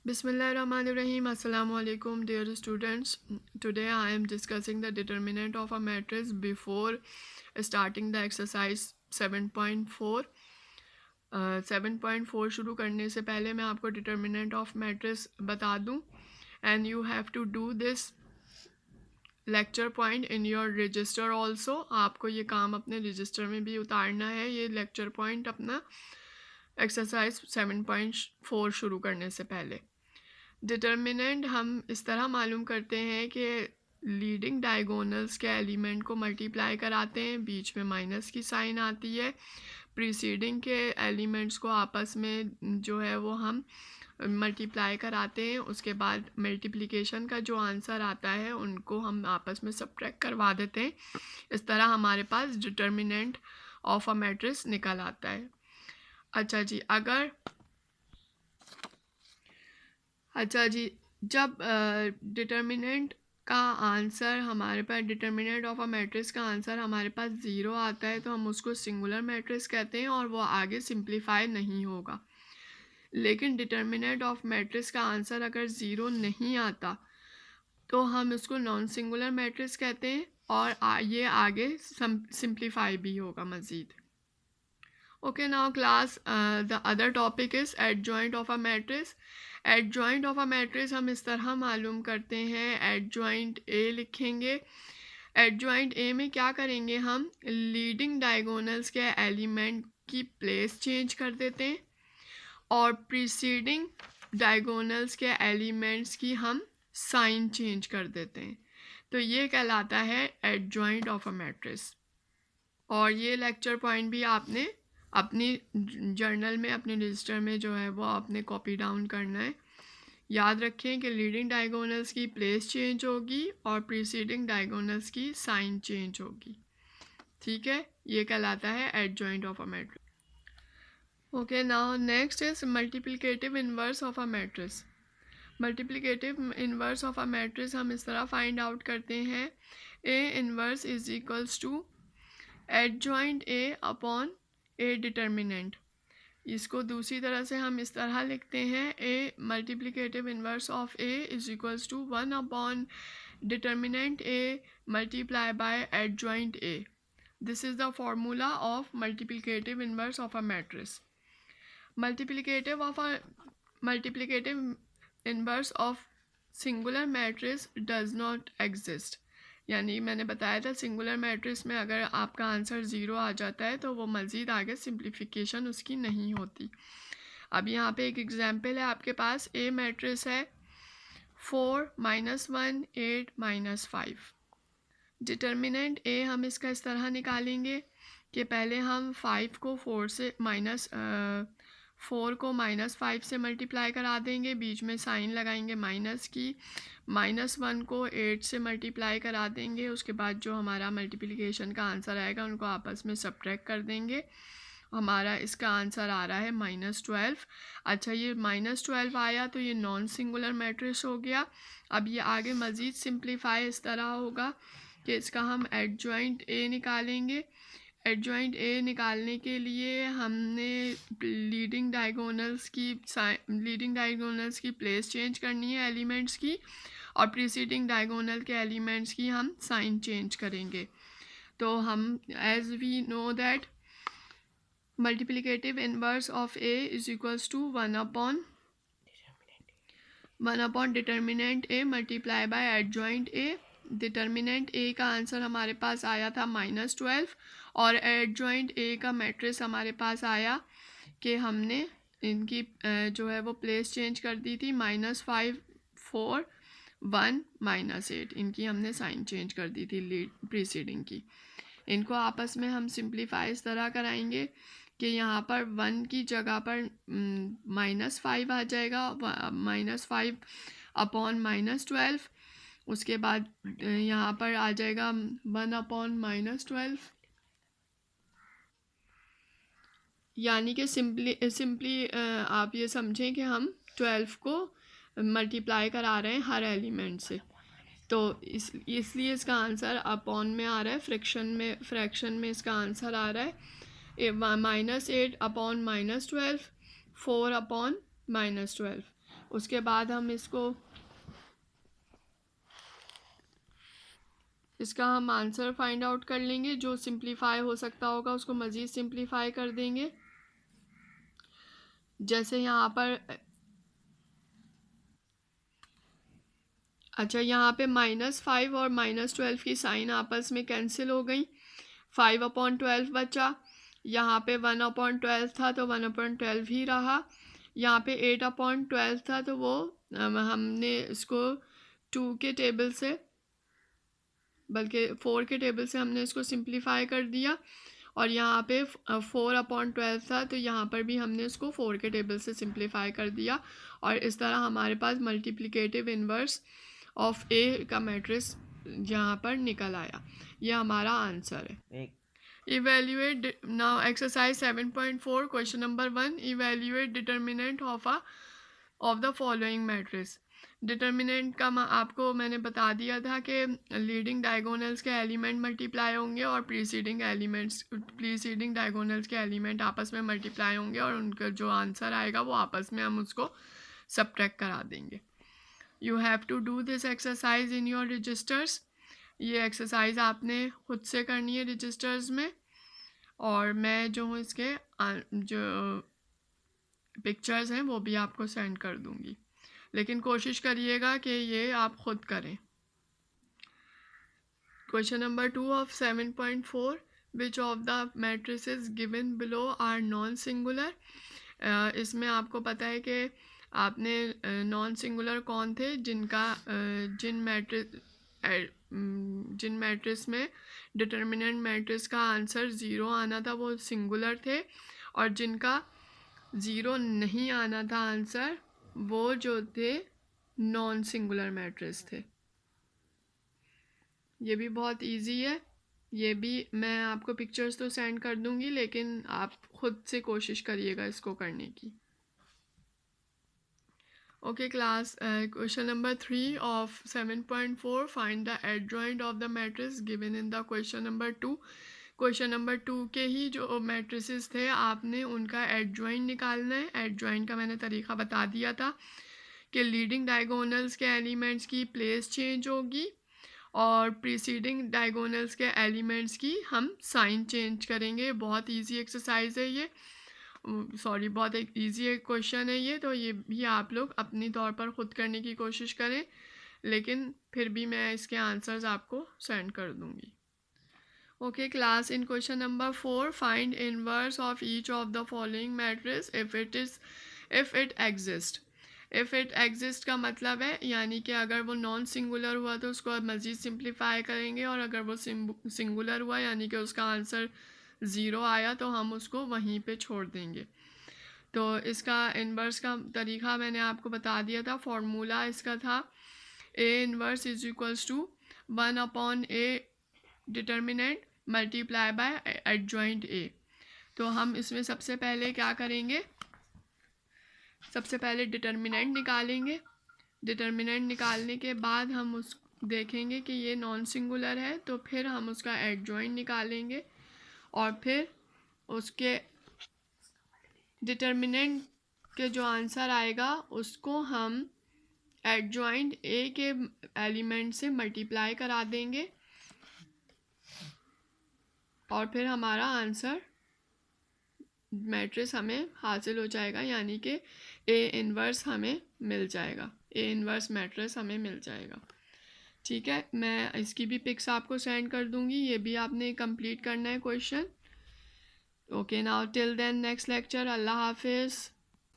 Bismillahirrahmanirrahim. Assalamu alaikum, dear students. Today I am discussing the determinant of a matrix before starting the exercise 7.4. 7.4 शुरू करने से पहले मैं आपको determinant of matrix बता दूं, and you have to do this lecture point in your register also. आपको ये काम अपने रजिस्टर में भी उतारना है, ये lecture point अपना एक्सरसाइज 7.4 शुरू करने से पहले। डिटर्मिनेंट हम इस तरह मालूम करते हैं कि लीडिंग डायगोनल्स के एलिमेंट को मल्टीप्लाई कराते हैं, बीच में माइनस की साइन आती है। प्रीसीडिंग के एलिमेंट्स को आपस में जो है वो हम मल्टीप्लाई कराते हैं, उसके बाद मल्टीप्लिकेशन का जो आंसर आता है उनको हम आपस में सबट्रैक्ट करवा देते हैं। इस तरह हमारे पास डिटर्मिनेंट ऑफ अ मैट्रिक्स निकल आता है। अच्छा जी, जब डिटर्मिनेंट का आंसर हमारे पास, डिटर्मिनेंट ऑफ अ मैट्रिक्स का आंसर हमारे पास 0 आता है तो हम उसको सिंगुलर मैट्रिक्स कहते हैं और वो आगे सिंप्लीफाई नहीं होगा। लेकिन डिटर्मिनेंट ऑफ मैट्रिक्स का आंसर अगर 0 नहीं आता तो हम उसको नॉन सिंगुलर मैट्रिक्स कहते हैं और ये आगे सिंप्लीफाई भी होगा मज़ीद। Okay, now class, the other topic is adjoint of a matrix. Adjoint of a matrix हम इस तरह मालूम करते हैं, adjoint A लिखेंगे। adjoint A में क्या करेंगे, हम लीडिंग डायगोनल्स के एलिमेंट की प्लेस चेंज कर देते हैं और प्रीसीडिंग डायगोनल्स के एलिमेंट्स की हम साइन चेंज कर देते हैं। तो ये कहलाता है adjoint of a matrix। और ये लेक्चर पॉइंट भी आपने अपनी जर्नल में, अपने रजिस्टर में जो है वो आपने कॉपी डाउन करना है। याद रखें कि लीडिंग डायगोनल्स की प्लेस चेंज होगी और प्रीसीडिंग डायगोनल्स की साइन चेंज होगी। ठीक है, ये कहलाता है adjoint of a matrix. Okay, now next is multiplicative inverse of a matrix. Multiplicative inverse of a matrix हम इस तरह फाइंड आउट करते हैं, A inverse is equals to adjoint A upon A determinant. इसको दूसरी तरह से हम इस तरह लिखते हैं, A multiplicative inverse of A is equals to 1 upon determinant A multiply by adjoint A. This is the formula of multiplicative inverse of a matrix. Multiplicative inverse of singular matrix does not exist. यानी मैंने बताया था singular matrix में अगर आपका answer 0 आ जाता है तो वो मज़ीद आगे सिंप्लीफिकेशन उसकी नहीं होती। अब यहाँ पे एक एग्जांपल है आपके पास, ए मैट्रिक्स है 4 -1 8 -5। डिटर्मिनेंट ए हम इसका इस तरह निकालेंगे कि पहले हम 5 को 4 से -5 से मल्टीप्लाई करा देंगे, बीच में साइन लगाएंगे माइनस की। -1 को 8 से मल्टीप्लाई करा देंगे, उसके बाद जो हमारा मल्टीप्लिकेशन का आंसर आएगा उनको आपस में सबट्रैक्ट कर देंगे। हमारा इसका आंसर आ रहा है -12। अच्छा, ये -12 आया तो ये नॉन सिंगुलर मैट्रिक्स हो गया। अब ये आगे मज़ीद सिंप्लीफाई इस तरह होगा कि इसका हम एडजॉइंट ए निकालेंगे। एडजॉइंट ए निकालने के लिए हमने लीडिंग डायगोनल्स की प्लेस चेंज करनी है एलिमेंट्स की, और प्रीसीडिंग डायगोनल के एलिमेंट्स की हम साइन चेंज करेंगे। तो हम as we know that multiplicative inverse of A is equals to 1 upon determinant A multiply by adjoint A. Determinant A का आंसर हमारे पास आया था -12 और एडजॉइंट ए का मैट्रिक्स हमारे पास आया कि हमने इनकी जो है वो प्लेस चेंज कर दी थी, -5 4 1 -8, इनकी हमने साइन चेंज कर दी थी प्रीसीडिंग की। इनको आपस में हम सिंप्लीफाई इस तरह कराएंगे कि यहाँ पर 1 की जगह पर -5 आ जाएगा, -5 अपॉन -12। उसके बाद यहाँ पर आ जाएगा 1 अपॉन -12, यानी कि सिंपली आप ये समझें कि हम 12 को मल्टीप्लाई करा रहे हैं हर एलिमेंट से। तो इसलिए इसका आंसर अपॉन में आ रहा है, फ्रैक्शन में इसका आंसर आ रहा है -8 अपॉन -12, 4 अपॉन -12। उसके बाद हम इसका हम आंसर फाइंड आउट कर लेंगे। जो सिंप्लीफाई हो सकता होगा उसको मज़ीद सिंप्लीफाई कर देंगे। जैसे यहाँ पर अच्छा, यहाँ पे -5 और -12 की साइन आपस में कैंसिल हो गई, 5/12 बचा। यहाँ पे 1/12 था तो 1/12 ही रहा। यहाँ पे 8/12 था तो वो हमने इसको 2 के टेबल से, बल्कि 4 के टेबल से हमने इसको सिंप्लीफाई कर दिया। और यहाँ पे 4/12 था तो यहाँ पर भी हमने इसको 4 के टेबल से सिंप्लीफाई कर दिया। और इस तरह हमारे पास मल्टीप्लिकेटिव इन्वर्स ऑफ ए का मैट्रिक्स यहाँ पर निकल आया। ये हमारा आंसर है। Evaluate now exercise 7.4 question number 1, evaluate determinant of the following matrix. Determinant का आपको मैंने बता दिया था कि लीडिंग डायगोनल्स के एलिमेंट मल्टीप्लाई होंगे और प्रीसीडिंग डायगोनल्स के एलिमेंट आपस में मल्टीप्लाई होंगे और उनका जो आंसर आएगा वो आपस में हम उसको सबट्रैक्ट करा देंगे। You have to do this exercise in your registers. ये एक्सरसाइज आपने खुद से करनी है रजिस्टर्स में, और मैं जो हूँ इसके जो पिक्चर्स हैं वो भी आपको सेंड कर दूँगी, लेकिन कोशिश करिएगा कि ये आप खुद करें। Question number 2 of 7.4, which of the matrices given below are non singular. इसमें आपको पता है कि आपने नॉन सिंगुलर कौन थे, जिन मैट्रिक्स में डिटर्मिनेंट मैट्रिक्स का आंसर 0 आना था वो सिंगुलर थे, और जिनका 0 नहीं आना था आंसर वो जो थे नॉन सिंगुलर मैट्रिक्स थे। ये भी बहुत इजी है, ये भी मैं आपको पिक्चर्स तो सेंड कर दूंगी, लेकिन आप खुद से कोशिश करिएगा इसको करने की। Okay class, question number 3 of 7.4, find the adjoint of the matrix given in the question number 2। Question number 2 के ही जो मैट्रिसेस थे आपने उनका एडजॉइंट निकालना है। एडजॉइंट का मैंने तरीका बता दिया था कि लीडिंग डायगोनल्स के एलिमेंट्स की प्लेस चेंज होगी और प्रीसीडिंग डायगोनल्स के एलिमेंट्स की हम साइन चेंज करेंगे। बहुत इजी एक्सरसाइज है ये, सॉरी बहुत एक ईजी क्वेश्चन है ये, तो ये भी आप लोग अपनी तौर पर ख़ुद करने की कोशिश करें, लेकिन फिर भी मैं इसके आंसर्स आपको सेंड कर दूंगी। Okay class, in question number 4, find inverse of each of the following matrix if it exist. If it exist का मतलब है यानी कि अगर वो नॉन सिंगुलर हुआ तो उसको मज़ीद सिंप्लीफाई करेंगे, और अगर वो सिंगुलर हुआ यानी कि उसका आंसर 0 आया तो हम उसको वहीं पे छोड़ देंगे। तो इसका इन्वर्स का तरीका मैंने आपको बता दिया था। फॉर्मूला इसका था A inverse is equals to 1/A determinant multiply by adjoint A। तो हम इसमें सबसे पहले क्या करेंगे, सबसे पहले डिटर्मिनेंट निकालेंगे। डिटर्मिनेंट निकालने के बाद हम उस देखेंगे कि ये नॉन सिंगुलर है, तो फिर हम उसका एडजॉइंट निकालेंगे और फिर उसके डिटर्मिनेंट के जो आंसर आएगा उसको हम एडजॉइंट A के एलिमेंट से मल्टीप्लाई करा देंगे और फिर हमारा आंसर मैट्रिक्स हमें हासिल हो जाएगा, यानी कि A इन्वर्स हमें मिल जाएगा, A इन्वर्स मैट्रिक्स हमें मिल जाएगा। ठीक है, मैं इसकी भी पिक्स आपको सेंड कर दूंगी, ये भी आपने कंप्लीट करना है question. Okay now till then next lecture, Allah हाफिज़।